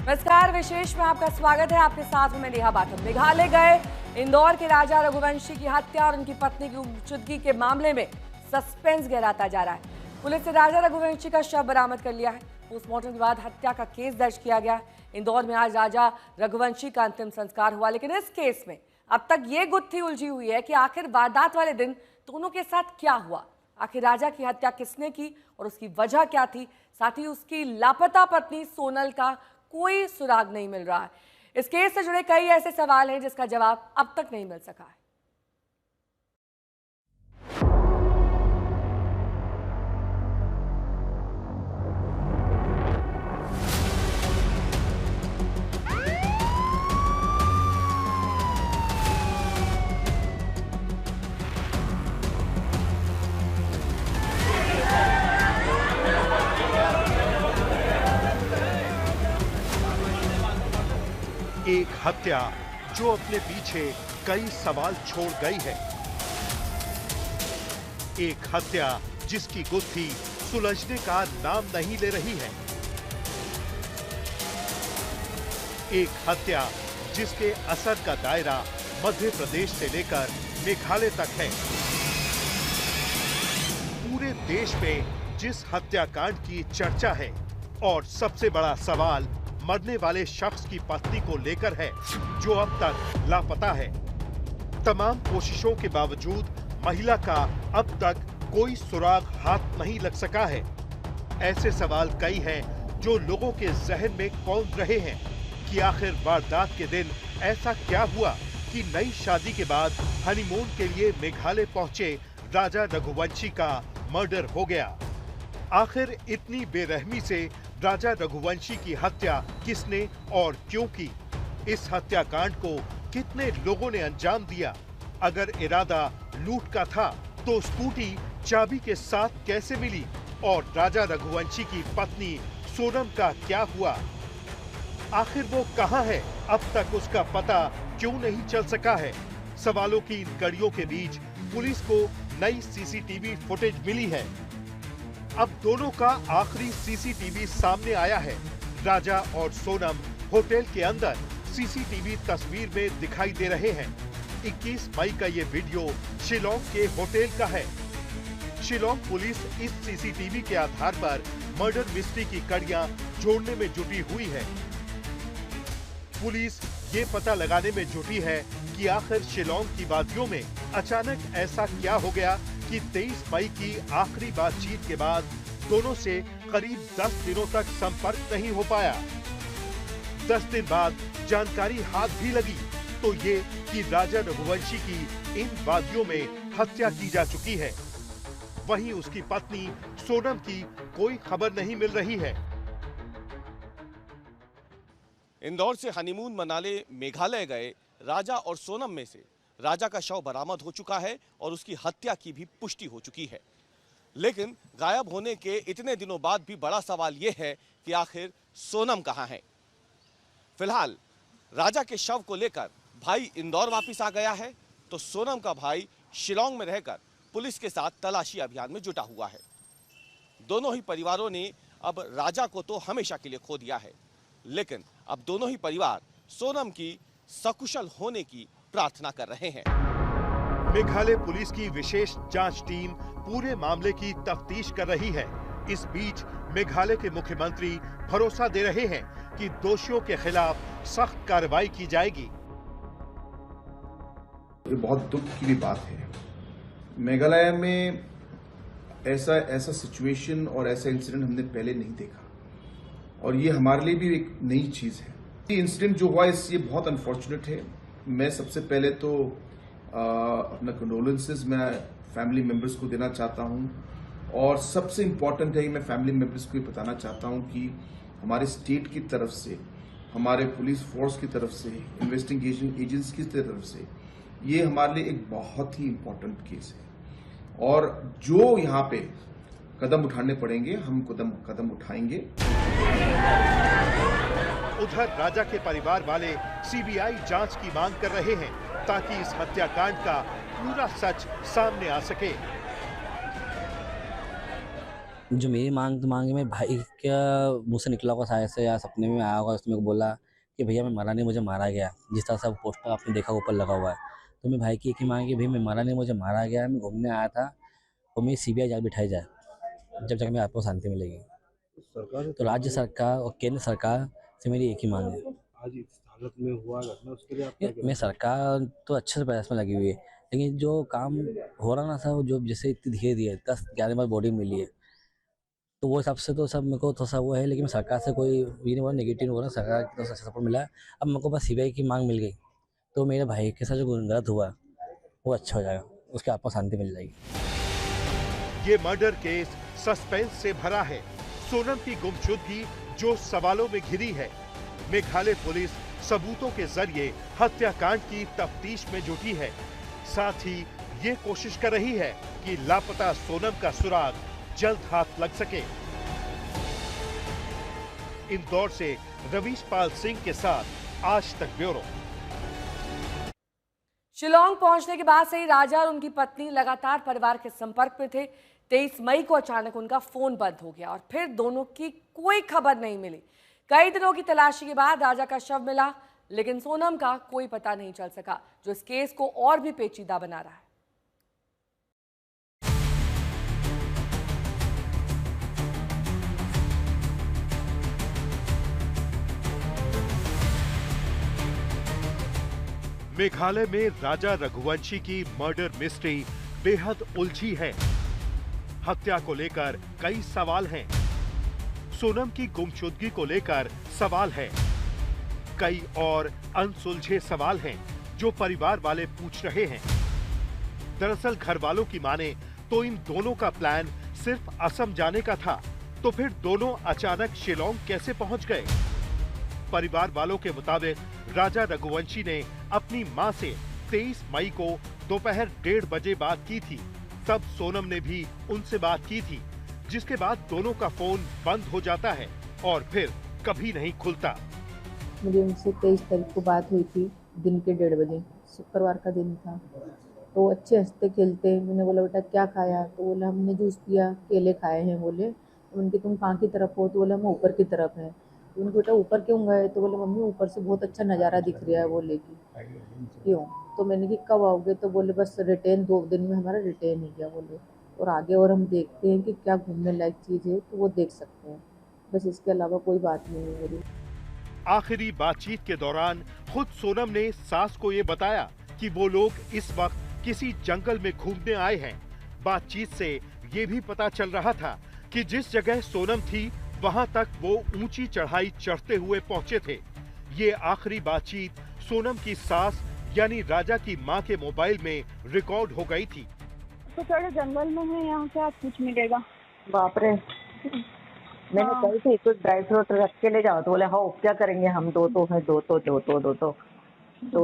नमस्कार, विशेष में आपका स्वागत है। आपके साथ हूं मैं नेहा बाथम। मेघालय गए इंदौर के राजा रघुवंशी की हत्या और उनकी पत्नी की गुमशुदगी के मामले में सस्पेंस गहराता जा रहा है। पुलिस ने राजा रघुवंशी का शव बरामद कर लिया है। पोस्टमार्टम के बाद हत्या का केस दर्ज किया गया। इंदौर में आज राजा रघुवंशी का अंतिम संस्कार हुआ, लेकिन इस केस में अब तक ये गुत्थी उलझी हुई है कि आखिर वारदात वाले दिन दोनों के साथ क्या हुआ। आखिर राजा की हत्या किसने की और उसकी वजह क्या थी। साथ ही उसकी लापता पत्नी सोनल का कोई सुराग नहीं मिल रहा है। इस केस से जुड़े कई ऐसे सवाल हैं जिसका जवाब अब तक नहीं मिल सका है। एक हत्या जो अपने पीछे कई सवाल छोड़ गई है। एक हत्या जिसकी गुत्थी सुलझने का नाम नहीं ले रही है। एक हत्या जिसके असर का दायरा मध्य प्रदेश से लेकर मेघालय तक है। पूरे देश में जिस हत्याकांड की चर्चा है और सबसे बड़ा सवाल मरने वाले शख्स की पत्नी को लेकर है, जो अब तक लापता है। तमाम कोशिशों के बावजूद महिला का अब तक कोई सुराग हाथ नहीं लग सका है। ऐसे सवाल कई हैं जो लोगों के जहन में कौंध रहे हैं कि आखिर वारदात के दिन ऐसा क्या हुआ कि नई शादी के बाद हनीमून के लिए मेघालय पहुंचे राजा रघुवंशी का मर्डर हो गया। आखिर इतनी बेरहमी से राजा रघुवंशी की हत्या किसने और क्यों की? इस हत्याकांड को कितने लोगों ने अंजाम दिया? अगर इरादा लूट का था तो स्कूटी चाबी के साथ कैसे मिली? और राजा रघुवंशी की पत्नी सोनम का क्या हुआ? आखिर वो कहां है? अब तक उसका पता क्यों नहीं चल सका है? सवालों की इन कड़ियों के बीच पुलिस को नई सीसीटीवी फुटेज मिली है। अब दोनों का आखिरी सीसीटीवी सामने आया है। राजा और सोनम होटल के अंदर सीसीटीवी तस्वीर में दिखाई दे रहे हैं। 21 मई का ये वीडियो शिलोंग के होटल का है। शिलोंग पुलिस इस सीसीटीवी के आधार पर मर्डर मिस्ट्री की कड़ियां जोड़ने में जुटी हुई है। पुलिस ये पता लगाने में जुटी है कि आखिर शिलोंग की वादियों में अचानक ऐसा क्या हो गया कि 23 मई की आखिरी बातचीत के बाद दोनों से करीब 10 दिनों तक संपर्क नहीं हो पाया। 10 दिन बाद जानकारी हाथ भी लगी तो ये कि राजा रघुवंशी की इन वादियों में हत्या की जा चुकी है। वहीं उसकी पत्नी सोनम की कोई खबर नहीं मिल रही है। इंदौर से हनीमून मनाने मेघालय गए राजा और सोनम में से राजा का शव बरामद हो चुका है और उसकी हत्या की भी पुष्टि हो चुकी है। लेकिन गायब होने के इतने दिनों बाद भी बड़ा सवाल यह है कि आखिर सोनम कहां है। फिलहाल राजा के शव को लेकर भाई इंदौर वापस आ गया है तो सोनम का भाई शिलोंग में रहकर पुलिस के साथ तलाशी अभियान में जुटा हुआ है। दोनों ही परिवारों ने अब राजा को तो हमेशा के लिए खो दिया है, लेकिन अब दोनों ही परिवार सोनम की सकुशल होने की प्रार्थना कर रहे हैं। मेघालय पुलिस की विशेष जांच टीम पूरे मामले की तफ्तीश कर रही है। इस बीच मेघालय के मुख्यमंत्री भरोसा दे रहे हैं कि दोषियों के खिलाफ सख्त कार्रवाई की जाएगी। ये बहुत दुख की भी बात है। मेघालय में ऐसा सिचुएशन और ऐसा इंसिडेंट हमने पहले नहीं देखा और ये हमारे लिए भी एक नई चीज है। ये इंसिडेंट जो हुआ ये बहुत अनफॉर्चुनेट है। मैं सबसे पहले तो अपना कंडोलेंसेस मैं फैमिली मेंबर्स को देना चाहता हूं और सबसे इम्पोर्टेंट है कि मैं फैमिली मेंबर्स को ये बताना चाहता हूं कि हमारे स्टेट की तरफ से, हमारे पुलिस फोर्स की तरफ से, इन्वेस्टिगेशन एजेंसी की तरफ से ये हमारे लिए एक बहुत ही इम्पोर्टेंट केस है और जो यहाँ पे कदम उठाने पड़ेंगे हम कदम उठाएंगे। उधर राजा के परिवार वाले सीबीआई जांच की मांग कर रहे हैं ताकि इस हत्याकांड का पूरा सच सामने आ सके। जो मेरी मांग में भाई क्या मुँह से निकला होगा शायद से, या सपने में आया होगा, उसने मेरे को बोला कि भैया मैं मरा नहीं, मुझे मारा गया। जिस तरह से पोस्टर आपने देखा ऊपर लगा हुआ है, तो मेरे भाई की एक ही मांग है कि भाई मैं मरा नहीं, मुझे मारा गया है, मैं घूमने आया था और मेरी सीबीआई जांच बिठाई जाए, जब तक मेरे आपको शांति मिलेगी। सरकार तो राज्य सरकार और केंद्र सरकार से मेरी एक ही मांग है। आज इस हालत में हुआ घटना, उसके लिए आप क्या मैं सरकार तो अच्छे से प्रयास में लगी हुई है, लेकिन जो काम हो रहा ना सर, वो जो जैसे इतनी धीरे धीरे 10-11 बार बॉडी मिली है, तो वो हिसाब से तो सब मेरे को थोड़ा सा वो है, लेकिन सरकार से कोई ये नहीं बोला, नेगेटिव नहीं बोला, सरकार की तरफ से सपोर्ट मिला है। अब मेरे को बस सीबीआई की मांग मिल गई, तो मेरे भाई के साथ जो गलत हुआ वो अच्छा हो जाएगा, उसके आपको शांति मिल जाएगी। ये मर्डर केस सस्पेंस से भरा है। सोनम की गुमशुदगी जो सवालों में घिरी है। मेघालय पुलिस सबूतों के जरिए हत्याकांड की तफ्तीश में जुटी है। साथ ही ये कोशिश कर रही है कि लापता सोनम का सुराग जल्द हाथ लग सके। इंदौर से रवीश पाल सिंह के साथ आज तक ब्यूरो। शिलोंग पहुंचने के बाद से ही राजा और उनकी पत्नी लगातार परिवार के संपर्क में थे। 23 मई को अचानक उनका फोन बंद हो गया और फिर दोनों की कोई खबर नहीं मिली। कई दिनों की तलाशी के बाद राजा का शव मिला, लेकिन सोनम का कोई पता नहीं चल सका, जो इस केस को और भी पेचीदा बना रहा है। मेघालय में राजा रघुवंशी की मर्डर मिस्ट्री बेहद उलझी है। हत्या को लेकर कई सवाल हैं। सोनम की गुमशुदगी को लेकर सवाल है। कई और अनसुलझे सवाल हैं जो परिवार वाले पूछ रहे हैं। दरअसल घर वालों की माने तो इन दोनों का प्लान सिर्फ असम जाने का था, तो फिर दोनों अचानक शिलोंग कैसे पहुंच गए? परिवार वालों के मुताबिक राजा रघुवंशी ने अपनी मां से 23 मई को दोपहर 1:30 बजे बात की थी। तब सोनम ने भी उनसे बात की थी, जिसके बाद दोनों का फोन बंद हो जाता है और फिर कभी नहीं खुलता। मेरी उनसे 23 तारीख को बात हुई थी, दिन के 1:30 बजे, शुक्रवार का दिन था। तो अच्छे हंसते खेलते, मैंने बोला बेटा क्या खाया? तो बोला हमने जूस पिया, केले खाए हैं। बोले उनके तुम कहाँ की तरफ हो? तो बोला हम ऊपर की तरफ है। तो उनको बेटा ऊपर क्यों गए? तो बोले मम्मी ऊपर से बहुत अच्छा नज़ारा दिख रहा है, बोले कि क्यों? तो मैंने कि कब आओगे? तो बोले बस रिटर्न 2 दिन में हमारा रिटर्न ही गया, बोले और आगे और हम देखते हैं कि क्या घूमने लायक चीज़ है तो वो देख सकते हैं, बस इसके अलावा कोई बात नहीं है मेरी। आखिरी बातचीत के दौरान खुद सोनम ने सास को ये बताया कि वो लोग इस वक्त किसी जंगल में घूमने आए हैं। बातचीत से ये भी पता चल रहा था कि जिस जगह सोनम थी वहां तक वो ऊंची चढ़ाई चढ़ते हुए पहुंचे थे। ये आखिरी बातचीत सोनम की सास यानी राजा की मां के मोबाइल में रिकॉर्ड हो गई थी। तो थोड़े जंगल में है, यहाँ से आप कुछ मिलेगा। बाप रे, मैंने कही थी कुछ ड्राई फ्रूट रख के ले जाओ, तो बोले हाँ क्या करेंगे हम, दो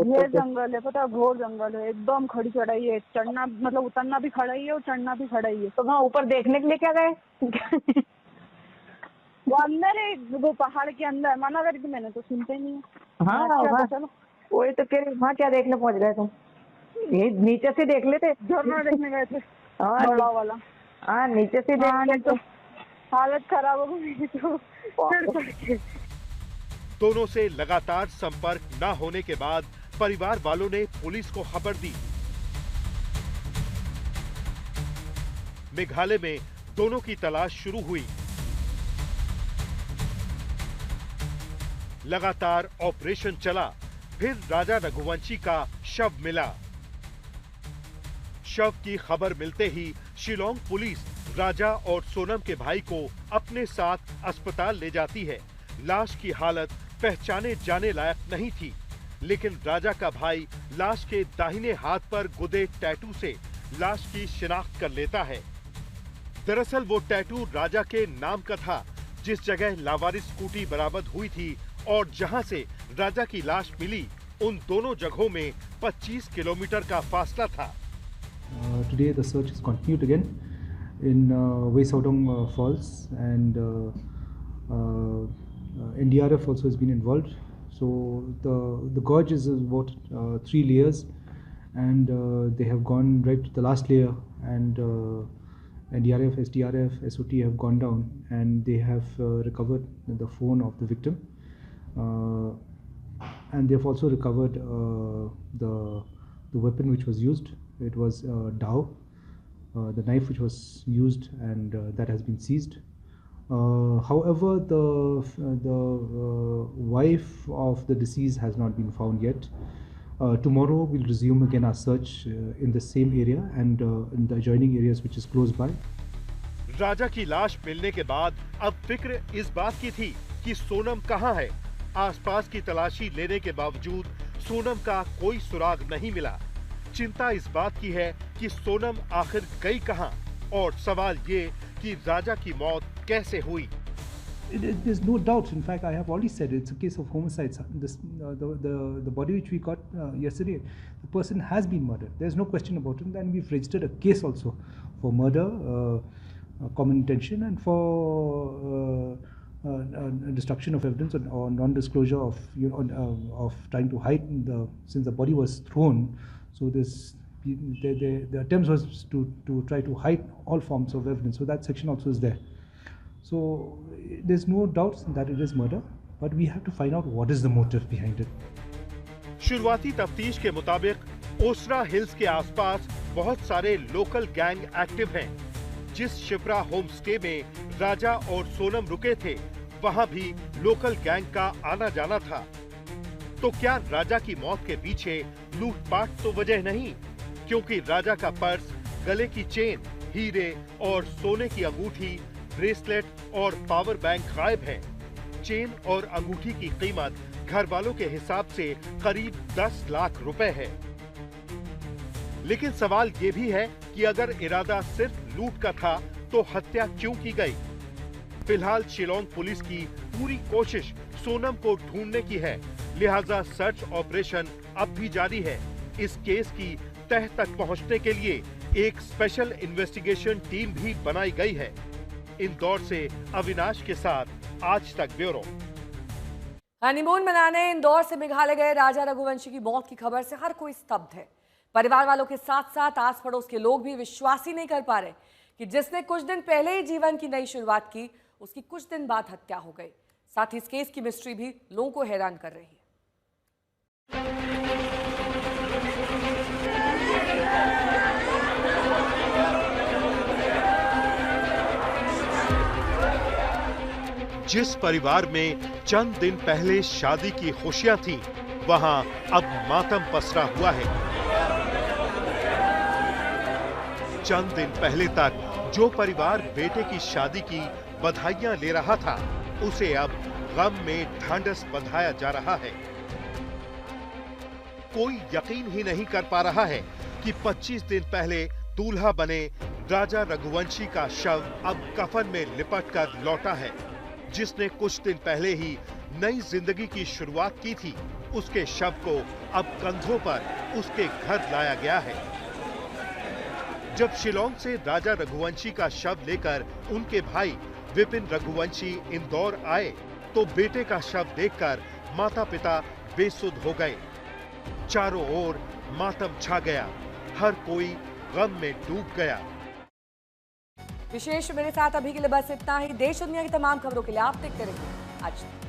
ये जंगल है, पता है, घोर जंगल है, एकदम खड़ी चढ़ाई है, चढ़ना मतलब उतरना भी खड़ा ही है और चढ़ना भी खड़ा ही है। तो वहाँ ऊपर देखने के लिए क्या गए? वो अंदर है, वो पहाड़ के अंदर, मना करी थी मैंने तो सुनते नहीं है। हाँ चलो वही तो कह रही, वहाँ क्या देखने पहुँच गए तुम? ये नीचे से देख लेते, झरना देखने गए थे बड़ा वाला। हाँ नीचे से देख लेते तो हालत खराब हो गई तो फिर चढ़ के। दोनों से लगातार संपर्क न होने के बाद परिवार वालों ने पुलिस को खबर दी। मेघालय में दोनों की तलाश शुरू हुई। लगातार ऑपरेशन चला, फिर राजा रघुवंशी का शव मिला। शव की खबर मिलते ही शिलोंग पुलिस राजा और सोनम के भाई को अपने साथ अस्पताल ले जाती है। लाश की हालत पहचाने जाने लायक नहीं थी, लेकिन राजा का भाई लाश के दाहिने हाथ पर गुदे टैटू से लाश की शिनाख्त कर लेता है। दरअसल वो टैटू राजा के नाम का था, जिस जगह लावारिस स्कूटी बरामद हुई थी और जहां से राजा की लाश मिली, उन दोनों जगहों में 25 किलोमीटर का फासला था। Today the search is continued again in Waisaodong Falls, and NDRF also has been involved. So the gorge is about 3 layers, and they have gone right to the last layer, and NDRF, SDRF, SOT have gone down and they have recovered the phone of the victim. And they've also recovered the weapon which was used. It was dao, the knife which was used, and that has been seized. However, the wife of the deceased has not been found yet. Tomorrow we'll resume again our search in the same area and in the adjoining areas which is close by. राजा की लाश मिलने के बाद अब फिक्र इस बात की थी कि सोनम कहां है। आसपास की तलाशी लेने के बावजूद सोनम का कोई सुराग नहीं मिला। चिंता इस बात की है कि सोनम आखिर गई कहां, और सवाल ये कि राजा की मौत कैसे हुई। There's no doubt. In fact, I have already said it's a case of homicide. The body which we got yesterday, the person has been murdered. There's no question about it. And we've registered a case also for murder, common intention, and for destruction of evidence or non-disclosure of of trying to hide since the body was thrown. So the attempt was to try to hide all forms of evidence. So that section also is there. So there's no doubt that it is murder, but we have to find out what is the motive behind it. शुरुआती तफ्तीश के मुताबिक ओसरा hills के आसपास बहुत सारे local gang active हैं। जिस शिप्रा होम स्टे में राजा और सोनम रुके थे, वहां भी लोकल गैंग का आना जाना था। तो क्या राजा की मौत के पीछे लूटपाट तो वजह नहीं? क्योंकि राजा का पर्स, गले की चेन, हीरे और सोने की अंगूठी, ब्रेसलेट और पावर बैंक गायब है। चेन और अंगूठी की कीमत घर वालों के हिसाब से करीब 10 लाख रुपए है। लेकिन सवाल ये भी है कि अगर इरादा सिर्फ लूट का था तो हत्या क्यों की गई? फिलहाल शिलोंग पुलिस की पूरी कोशिश सोनम को ढूंढने की है, लिहाजा सर्च ऑपरेशन अब भी जारी है। इस केस की तह तक पहुंचने के लिए एक स्पेशल इन्वेस्टिगेशन टीम भी बनाई गई है। इंदौर से अविनाश के साथ आज तक ब्यूरो। हनीमून मनाने इंदौर से मेघालय गए राजा रघुवंशी की मौत की खबर से हर कोई स्तब्ध है। परिवार वालों के साथ साथ आस पड़ोस के लोग भी विश्वास ही नहीं कर पा रहे कि जिसने कुछ दिन पहले ही जीवन की नई शुरुआत की, उसकी कुछ दिन बाद हत्या हो गई। साथ ही इस केस की मिस्ट्री भी लोगों को हैरान कर रही है। जिस परिवार में चंद दिन पहले शादी की खुशियां थीं, वहां अब मातम पसरा हुआ है। चंद दिन पहले तक जो परिवार बेटे की शादी की बधाइयां ले रहा था, उसे अब गम में ढांढस बंधाया जा रहा है। कोई यकीन ही नहीं कर पा रहा है कि 25 दिन पहले दूल्हा बने राजा रघुवंशी का शव अब कफन में लिपटकर लौटा है। जिसने कुछ दिन पहले ही नई जिंदगी की शुरुआत की थी, उसके शव को अब कंधों पर उसके घर लाया गया है। जब शिलोंग से राजा रघुवंशी का शव लेकर उनके भाई विपिन रघुवंशी इंदौर आए, तो बेटे का शव देखकर माता-पिता बेसुध हो गए। चारों ओर मातम छा गया, हर कोई गम में डूब गया। विशेष मेरे साथ अभी के लिए बस इतना ही। देश दुनिया की तमाम खबरों के लिए आप देखते रहिए आज तक।